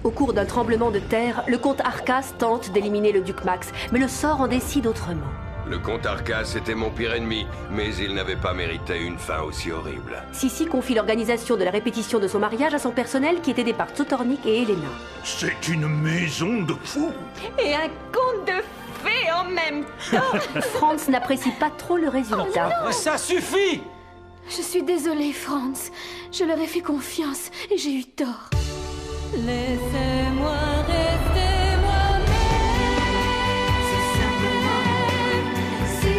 Au cours d'un tremblement de terre, le comte Arcas tente d'éliminer le duc Max, mais le sort en décide autrement. Le comte Arcas était mon pire ennemi, mais il n'avait pas mérité une fin aussi horrible. Sissi confie l'organisation de la répétition de son mariage à son personnel qui est aidé par Zotornik et Elena. C'est une maison de fous. Et un conte de fées en même temps. Franz n'apprécie pas trop le résultat. Ça suffit! Je suis désolée, Franz. Je leur ai fait confiance et j'ai eu tort. Laissez-moi rester moi-même. C'est simplement si.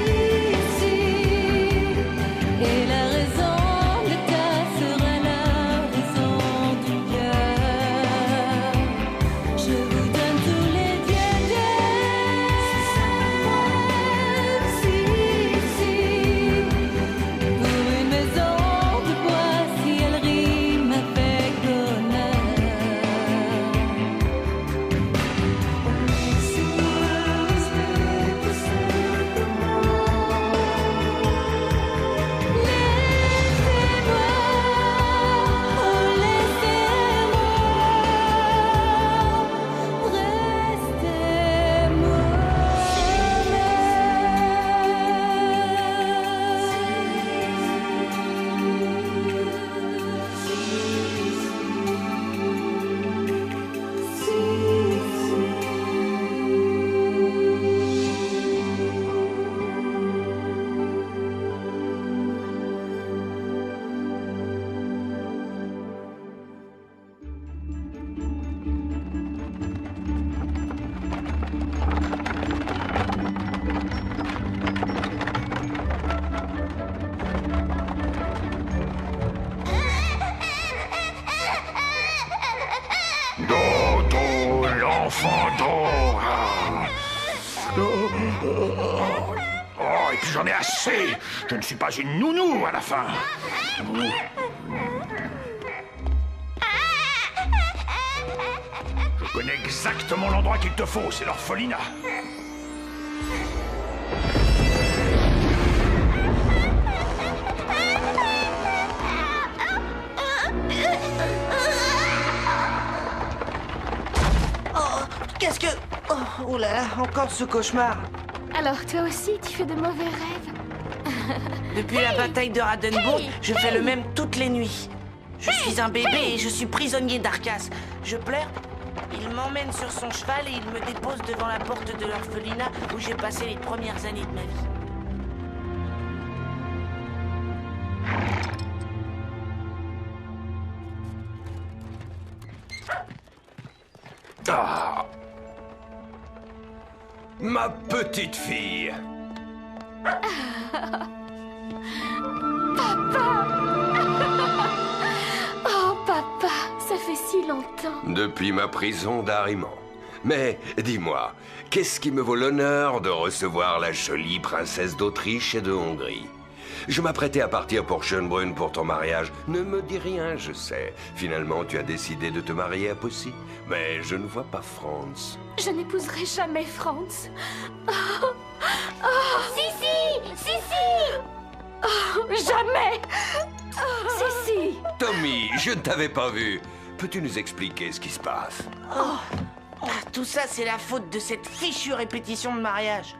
Et la raison de ta sera la raison du cœur. Je vous donne tous les dieux. C'est simplement si. Pour une maison de bois, si elle rime avec bonheur. Dodo, l'enfant d'or. Oh, et puis j'en ai assez. Je ne suis pas une nounou à la fin. Je connais exactement l'endroit qu'il te faut, c'est l'orphelinat. Qu'est-ce que... Oh, oula, encore ce cauchemar. Alors, toi aussi, tu fais de mauvais rêves. Depuis la bataille de Radenburg, je fais le même toutes les nuits. Je suis un bébé et je suis prisonnier d'Arcas. Je pleure, il m'emmène sur son cheval et il me dépose devant la porte de l'orphelinat où j'ai passé les premières années de ma vie. Ah. Ma petite fille. Oh, papa, ça fait si longtemps. Depuis ma prison d'Ariman. Mais dis-moi, qu'est-ce qui me vaut l'honneur de recevoir la jolie princesse d'Autriche et de Hongrie? Je m'apprêtais à partir pour Schönbrunn pour ton mariage. Ne me dis rien, je sais. Finalement, tu as décidé de te marier à Pussy. Mais je ne vois pas Franz. Je n'épouserai jamais Franz. Si. Jamais. Sissi! Tommy, je ne t'avais pas vu. Peux-tu nous expliquer ce qui se passe? Tout ça, c'est la faute de cette fichue répétition de mariage.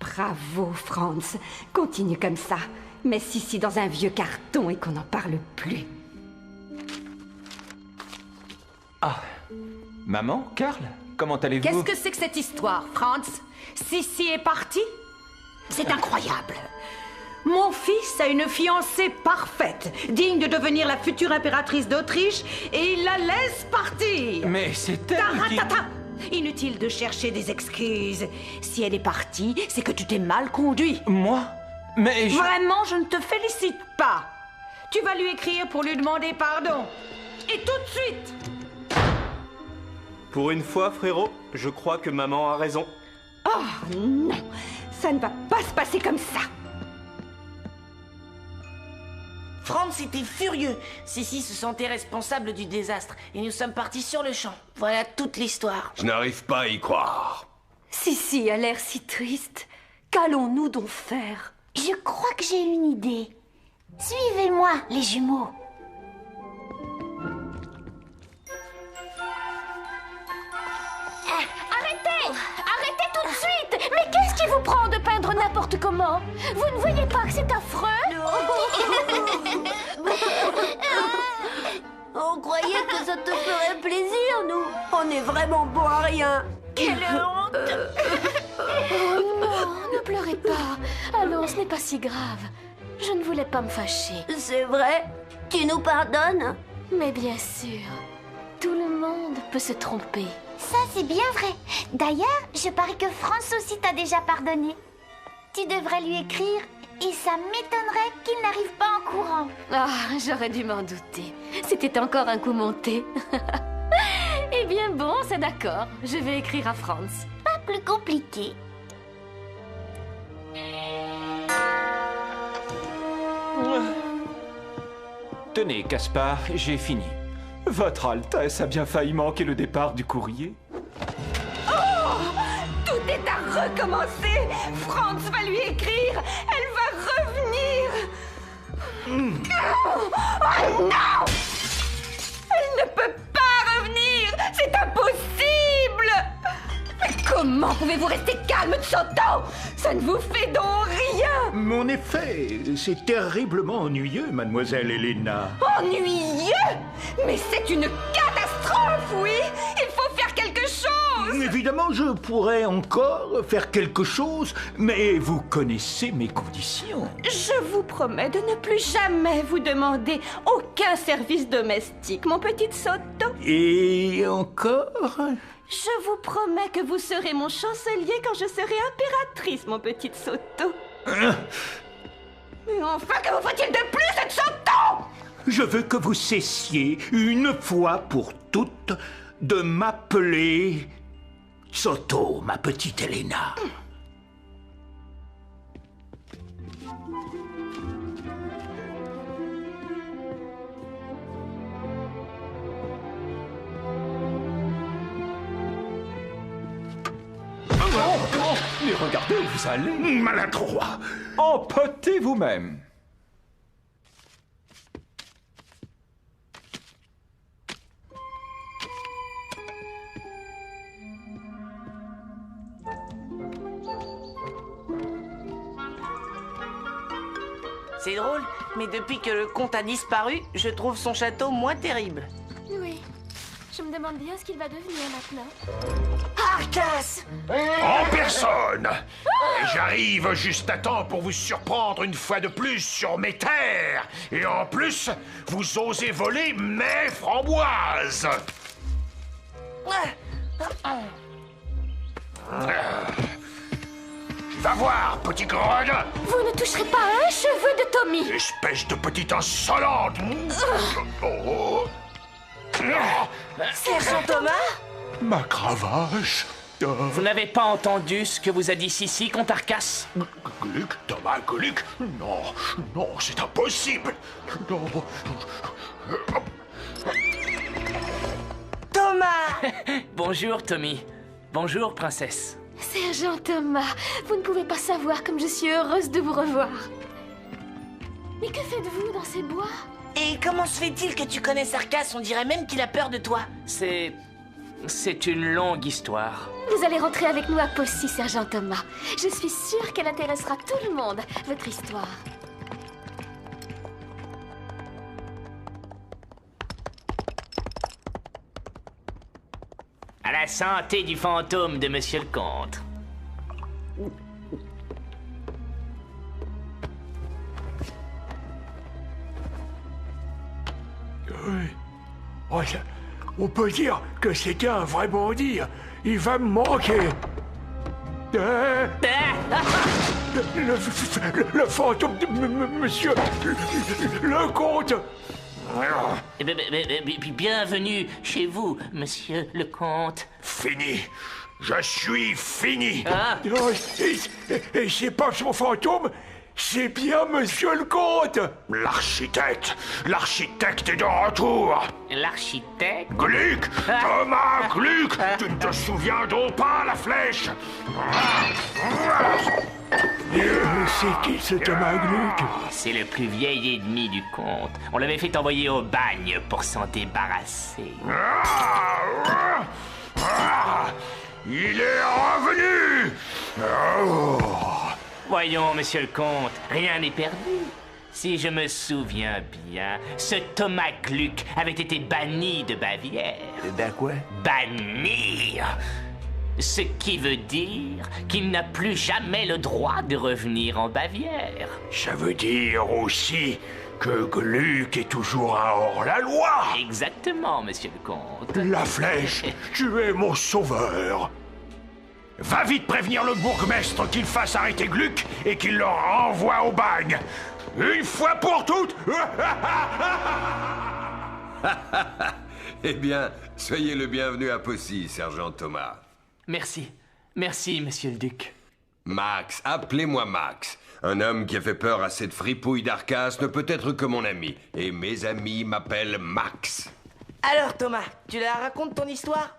Bravo, Franz. Continue comme ça. Mets Sissi dans un vieux carton et qu'on n'en parle plus. Ah, maman, Karl, comment allez-vous? Qu'est-ce que c'est que cette histoire, Franz? Sissi est partie? C'est incroyable. Mon fils a une fiancée parfaite, digne de devenir la future impératrice d'Autriche, et il la laisse partir. Mais c'est elle qui... Taratata! Inutile de chercher des excuses. Si elle est partie, c'est que tu t'es mal conduit. Moi? Mais je... Vraiment, je ne te félicite pas. Tu vas lui écrire pour lui demander pardon. Et tout de suite. Pour une fois, frérot, je crois que maman a raison. Oh non, ça ne va pas se passer comme ça. Franz était furieux. Sissi se sentait responsable du désastre et nous sommes partis sur le champ. Voilà toute l'histoire. Je n'arrive pas à y croire. Sissi a l'air si triste. Qu'allons-nous donc faire? Je crois que j'ai une idée. Suivez-moi, les jumeaux. Arrêtez! Arrêtez tout de suite! Mais qu'est-ce qui vous prend de peindre n'importe comment? Vous ne voyez pas que c'est affreux? On croyait que ça te ferait plaisir, nous. On est vraiment bon à rien. Quelle honte! Oh non, ne pleurez pas. Allons, ce n'est pas si grave. Je ne voulais pas me fâcher. C'est vrai? Tu nous pardonnes? Mais bien sûr, tout le monde peut se tromper. Ça, c'est bien vrai. D'ailleurs, je parie que France aussi t'a déjà pardonné. Tu devrais lui écrire et ça m'étonnerait qu'il n'arrive pas en courant. Ah, j'aurais dû m'en douter. C'était encore un coup monté. Eh bien bon, c'est d'accord. Je vais écrire à Franz. Pas plus compliqué. Tenez, Caspar, j'ai fini. Votre Altesse a bien failli manquer le départ du courrier. Tout est à recommencer. Franz va lui écrire. Elle va revenir. Oh non! Elle ne peut pas revenir. C'est impossible. Mais comment pouvez-vous rester calme, Tsoto? Ça ne vous fait donc rien. En effet, c'est terriblement ennuyeux, mademoiselle Helena. Ennuyeux? Mais c'est une catastrophe, oui. Il faut faire quelque chose. Évidemment, je pourrais encore faire quelque chose, mais vous connaissez mes conditions. Je vous promets de ne plus jamais vous demander aucun service domestique, mon petit Tsoto. Et encore? Je vous promets que vous serez mon chancelier quand je serai impératrice, mon petit Tsoto. Mais enfin, que vous faut-il de plus, Tsoto? Je veux que vous cessiez, une fois pour toutes, de m'appeler Tsoto, ma petite Helena. Mais regardez où vous allez. Maladroit. Empotez vous-même. C'est drôle, mais depuis que le comte a disparu, je trouve son château moins terrible. Oui. Je me demande bien ce qu'il va devenir maintenant. Arcas! En personne. Et j'arrive juste à temps pour vous surprendre une fois de plus sur mes terres. Et en plus, vous osez voler mes framboises. Va voir, petit grogne. Vous ne toucherez pas un cheveu de Tommy. Espèce de petite insolente. Sergent Thomas? Ma cravache. Vous n'avez pas entendu ce que vous a dit Sissi, comte Arcas? Gluck, Thomas Gluck? Non, non, c'est impossible. Non. Thomas! Bonjour, Tommy. Bonjour, princesse. Sergent Thomas, vous ne pouvez pas savoir comme je suis heureuse de vous revoir. Mais que faites-vous dans ces bois? Et comment se fait-il que tu connais Arcas? On dirait même qu'il a peur de toi. C'est une longue histoire. Vous allez rentrer avec nous à Possy, Sergent Thomas. Je suis sûre qu'elle intéressera tout le monde, votre histoire. À la santé du fantôme de Monsieur le Comte. Oui. Oh, on peut dire que c'était un vrai bandit. Il va me manquer. Le fantôme de monsieur le comte. Bienvenue chez vous, Monsieur le Comte. Fini. Je suis fini. Ah. Et c'est pas son fantôme, C'est bien, monsieur le comte. L'architecte est de retour. L'architecte? Gluck, Thomas Gluck, tu ne te souviens donc pas, la flèche? C'est qui ce Thomas Gluck? C'est le plus vieil ennemi du comte. On l'avait fait envoyer au bagne pour s'en débarrasser. Il est revenu. Voyons, monsieur le comte, rien n'est perdu. Si je me souviens bien, ce Thomas Gluck avait été banni de Bavière. Ben quoi? Banni! Ce qui veut dire qu'il n'a plus jamais le droit de revenir en Bavière. Ça veut dire aussi que Gluck est toujours un hors-la-loi. Exactement, monsieur le comte. La flèche, tu es mon sauveur. Va vite prévenir le bourgmestre qu'il fasse arrêter Gluck et qu'il le renvoie au bagne. Une fois pour toutes. Eh bien, soyez le bienvenu à Possy, sergent Thomas. Merci. Merci, monsieur le duc. Max, appelez-moi Max. Un homme qui a fait peur à cette fripouille d'Arcas ne peut être que mon ami. Et mes amis m'appellent Max. Alors, Thomas, tu leur racontes ton histoire?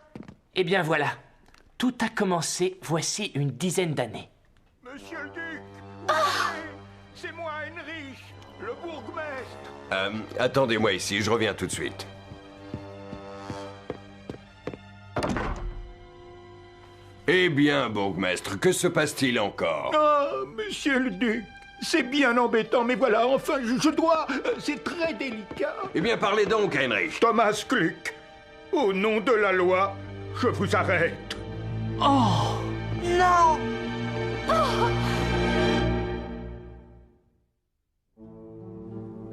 Eh bien, voilà. Tout a commencé voici une dizaine d'années. Monsieur le duc, c'est moi, Heinrich, le bourgmestre. Attendez-moi ici, je reviens tout de suite. Eh bien, bourgmestre, que se passe-t-il encore? Ah, monsieur le duc, c'est bien embêtant, mais voilà, enfin, je dois... c'est très délicat. Eh bien, parlez donc, Heinrich. Thomas Gluck, au nom de la loi, je vous arrête. Oh! Non!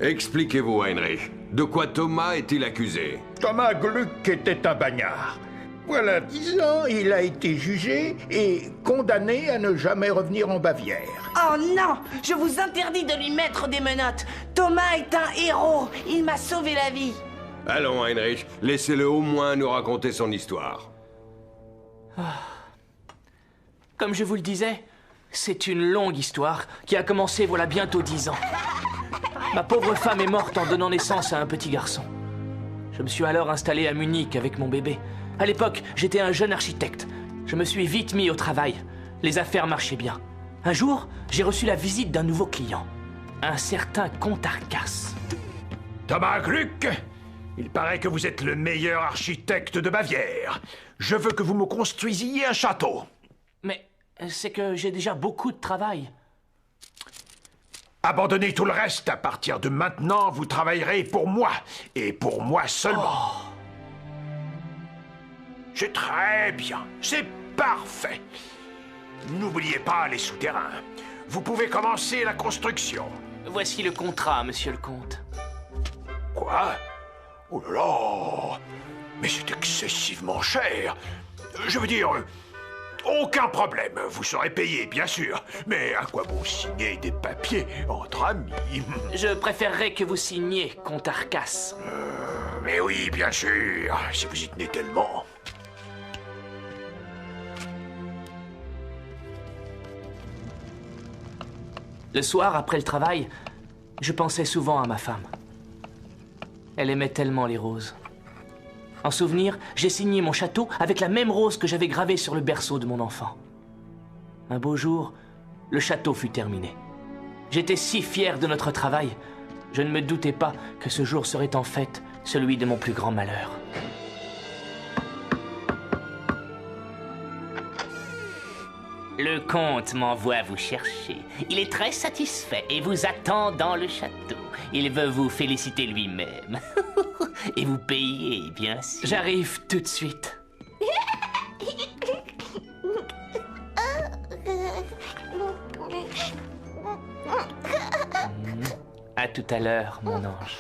Expliquez-vous, Heinrich. De quoi Thomas est-il accusé? Thomas Gluck était un bagnard. Voilà 10 ans, il a été jugé et condamné à ne jamais revenir en Bavière. Oh non! Je vous interdis de lui mettre des menottes. Thomas est un héros. Il m'a sauvé la vie. Allons, Heinrich, laissez-le au moins nous raconter son histoire. Comme je vous le disais, c'est une longue histoire qui a commencé voilà bientôt 10 ans. Ma pauvre femme est morte en donnant naissance à un petit garçon. Je me suis alors installé à Munich avec mon bébé. À l'époque, j'étais un jeune architecte. Je me suis vite mis au travail. Les affaires marchaient bien. Un jour, j'ai reçu la visite d'un nouveau client. Un certain comte Arcas. Thomas Gluck, il paraît que vous êtes le meilleur architecte de Bavière. Je veux que vous me construisiez un château. Mais c'est que j'ai déjà beaucoup de travail. Abandonnez tout le reste. À partir de maintenant, vous travaillerez pour moi. Et pour moi seulement. C'est très bien. C'est parfait. N'oubliez pas les souterrains. Vous pouvez commencer la construction. Voici le contrat, monsieur le comte. Quoi? Oh là là! Mais c'est excessivement cher. Je veux dire, aucun problème. Vous serez payé, bien sûr. Mais à quoi bon signer des papiers entre amis? Je préférerais que vous signiez, comte Arcas. Mais oui, bien sûr, si vous y tenez tellement. Le soir, après le travail, je pensais souvent à ma femme. Elle aimait tellement les roses. En souvenir, j'ai signé mon château avec la même rose que j'avais gravée sur le berceau de mon enfant. Un beau jour, le château fut terminé. J'étais si fier de notre travail, je ne me doutais pas que ce jour serait en fait celui de mon plus grand malheur. Le comte m'envoie vous chercher. Il est très satisfait et vous attend dans le château. Il veut vous féliciter lui-même. Et vous payer, bien sûr. J'arrive tout de suite. À tout à l'heure, mon ange.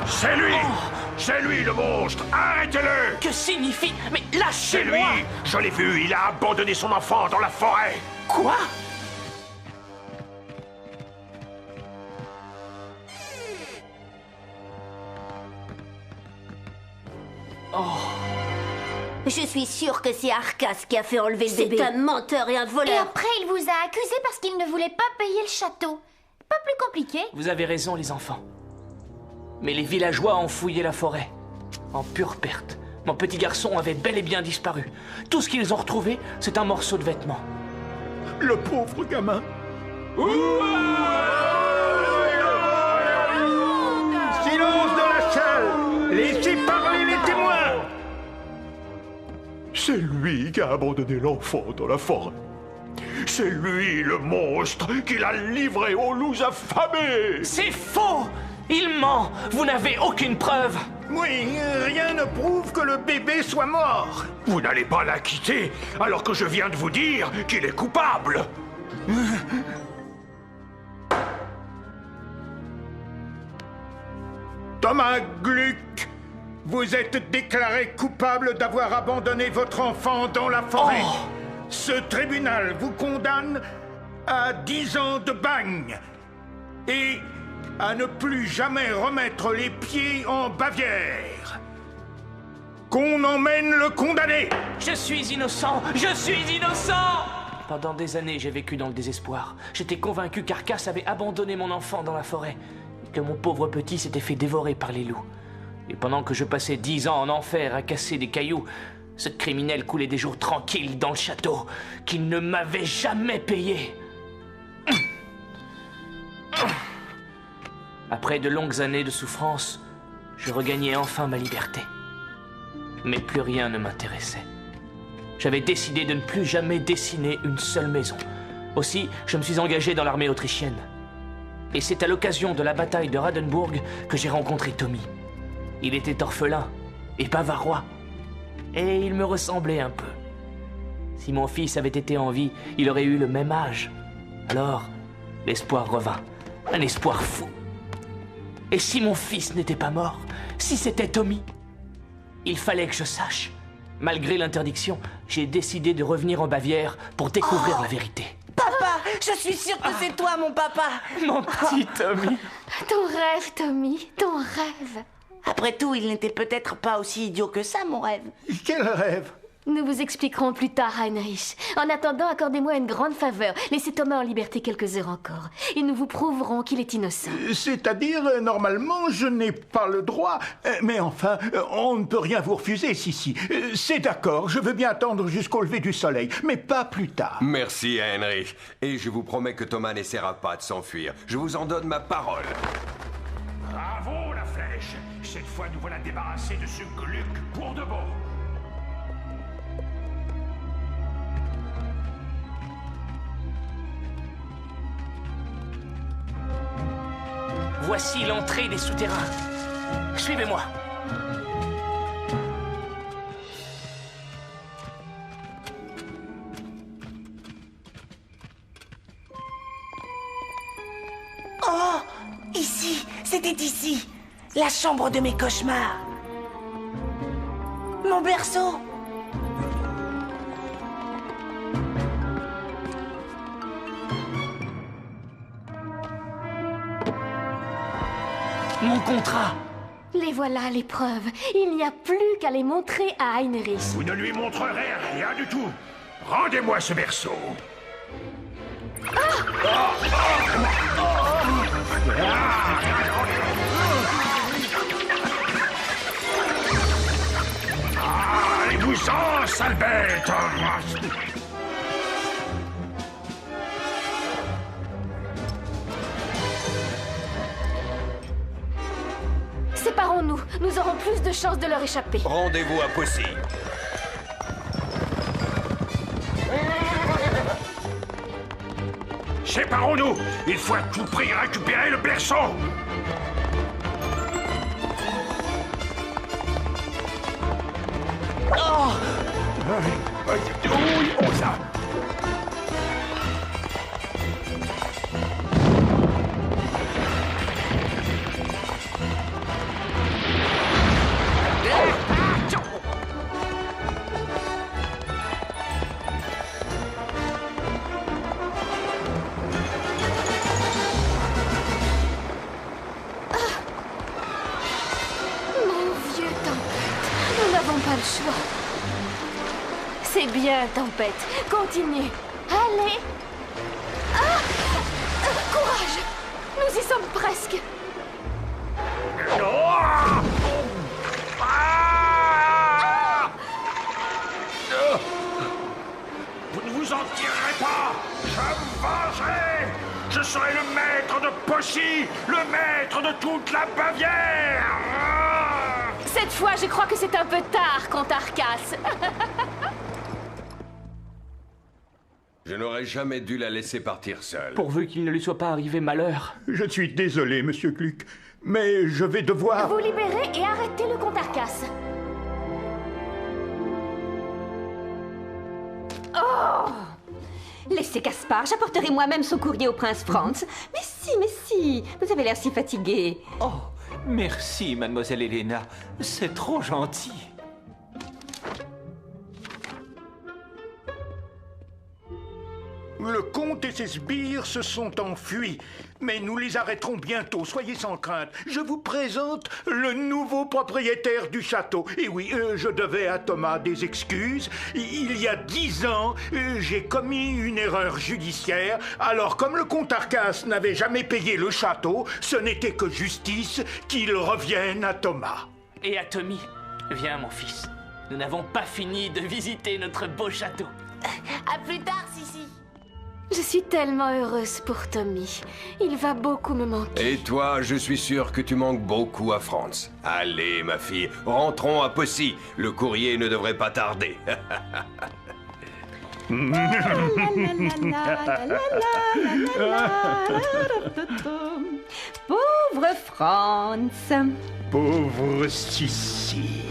C'est lui! C'est lui le monstre! Arrêtez-le! Que signifie? Mais C'est lui! lâchez-moi! Je l'ai vu, il a abandonné son enfant dans la forêt! Quoi? Je suis sûre que c'est Arcas qui a fait enlever le bébé. C'est un menteur et un voleur. Et après, il vous a accusé parce qu'il ne voulait pas payer le château. Pas plus compliqué. Vous avez raison, les enfants. Mais les villageois ont fouillé la forêt. En pure perte. Mon petit garçon avait bel et bien disparu. Tout ce qu'ils ont retrouvé, c'est un morceau de vêtement. Le pauvre gamin. Silence dans la salle. Laissez parler les témoins. C'est lui qui a abandonné l'enfant dans la forêt. C'est lui le monstre qui l'a livré aux loups affamés. C'est faux! Il ment! Vous n'avez aucune preuve! Oui, rien ne prouve que le bébé soit mort. Vous n'allez pas l'acquitter alors que je viens de vous dire qu'il est coupable. Thomas Gluck, vous êtes déclaré coupable d'avoir abandonné votre enfant dans la forêt. Ce tribunal vous condamne à 10 ans de bagne et à ne plus jamais remettre les pieds en Bavière. Qu'on emmène le condamné. Je suis innocent! Je suis innocent! Pendant des années, j'ai vécu dans le désespoir. J'étais convaincu qu'Arcas avait abandonné mon enfant dans la forêt et que mon pauvre petit s'était fait dévorer par les loups. Et pendant que je passais 10 ans en enfer à casser des cailloux, ce criminel coulait des jours tranquilles dans le château qu'il ne m'avait jamais payé. Après de longues années de souffrance, je regagnais enfin ma liberté. Mais plus rien ne m'intéressait. J'avais décidé de ne plus jamais dessiner une seule maison. Aussi, je me suis engagé dans l'armée autrichienne. Et c'est à l'occasion de la bataille de Radenburg que j'ai rencontré Tommy. Il était orphelin et bavarois. Et il me ressemblait un peu. Si mon fils avait été en vie, il aurait eu le même âge. Alors, l'espoir revint. Un espoir fou. Et si mon fils n'était pas mort, si c'était Tommy, il fallait que je sache. Malgré l'interdiction, j'ai décidé de revenir en Bavière pour découvrir la vérité. Papa, je suis sûre que c'est toi, mon papa. Mon petit Tommy. Ton rêve, Tommy, ton rêve. Après tout, il n'était peut-être pas aussi idiot que ça, mon rêve. Quel rêve? Nous vous expliquerons plus tard, Heinrich. En attendant, accordez-moi une grande faveur. Laissez Thomas en liberté quelques heures encore. Et nous vous prouverons qu'il est innocent. C'est-à-dire, normalement, je n'ai pas le droit. Mais enfin, on ne peut rien vous refuser, Sissi. C'est d'accord, je veux bien attendre jusqu'au lever du soleil, mais pas plus tard. Merci, Heinrich. Et je vous promets que Thomas n'essaiera pas de s'enfuir. Je vous en donne ma parole. Bravo, la flèche. Cette fois, nous voilà débarrassés de ce Gluck pour de bon. Voici l'entrée des souterrains. Suivez-moi. Oh, ici, c'était ici. La chambre de mes cauchemars. Mon berceau. Mon contrat. Les voilà, les preuves. Il n'y a plus qu'à les montrer à Heinrich. Vous ne lui montrerez rien du tout. Rendez-moi ce berceau. Allez-vous-en, sale bête! Séparons-nous. Nous aurons plus de chances de leur échapper. Rendez-vous à Poissy. Séparons-nous! Il faut à tout prix récupérer le berceau! Oh ça! Mon vieux tempête, nous n'avons pas le choix. C'est bien, Tempête. Continue. Allez. Courage. Nous y sommes presque. Vous ne vous en tirerez pas. Je me vengerai. Je serai le maître de Possy, le maître de toute la Bavière. Cette fois, je crois que c'est un peu tard, comte Arcas. Je n'aurais jamais dû la laisser partir seule. Pourvu qu'il ne lui soit pas arrivé malheur. Je suis désolé, monsieur Gluck, mais je vais devoir... Vous libérez et arrêtez le comte Arcas. Oh! Laissez Gaspard, j'apporterai moi-même son courrier au prince Franz. Mais si, vous avez l'air si fatigué. Oh, merci, mademoiselle Helena. C'est trop gentil. Le comte et ses sbires se sont enfuis, mais nous les arrêterons bientôt, soyez sans crainte. Je vous présente le nouveau propriétaire du château. Et oui, je devais à Thomas des excuses. Il y a 10 ans, j'ai commis une erreur judiciaire. Alors, comme le comte Arcas n'avait jamais payé le château, ce n'était que justice qu'il revienne à Thomas. Et à Tommy. Viens, mon fils. Nous n'avons pas fini de visiter notre beau château. À plus tard, Sissi. Je suis tellement heureuse pour Tommy. Il va beaucoup me manquer. Et toi, je suis sûr que tu manques beaucoup à Franz. Allez, ma fille, rentrons à Possy. Le courrier ne devrait pas tarder. Pauvre Franz. Pauvre Sissi.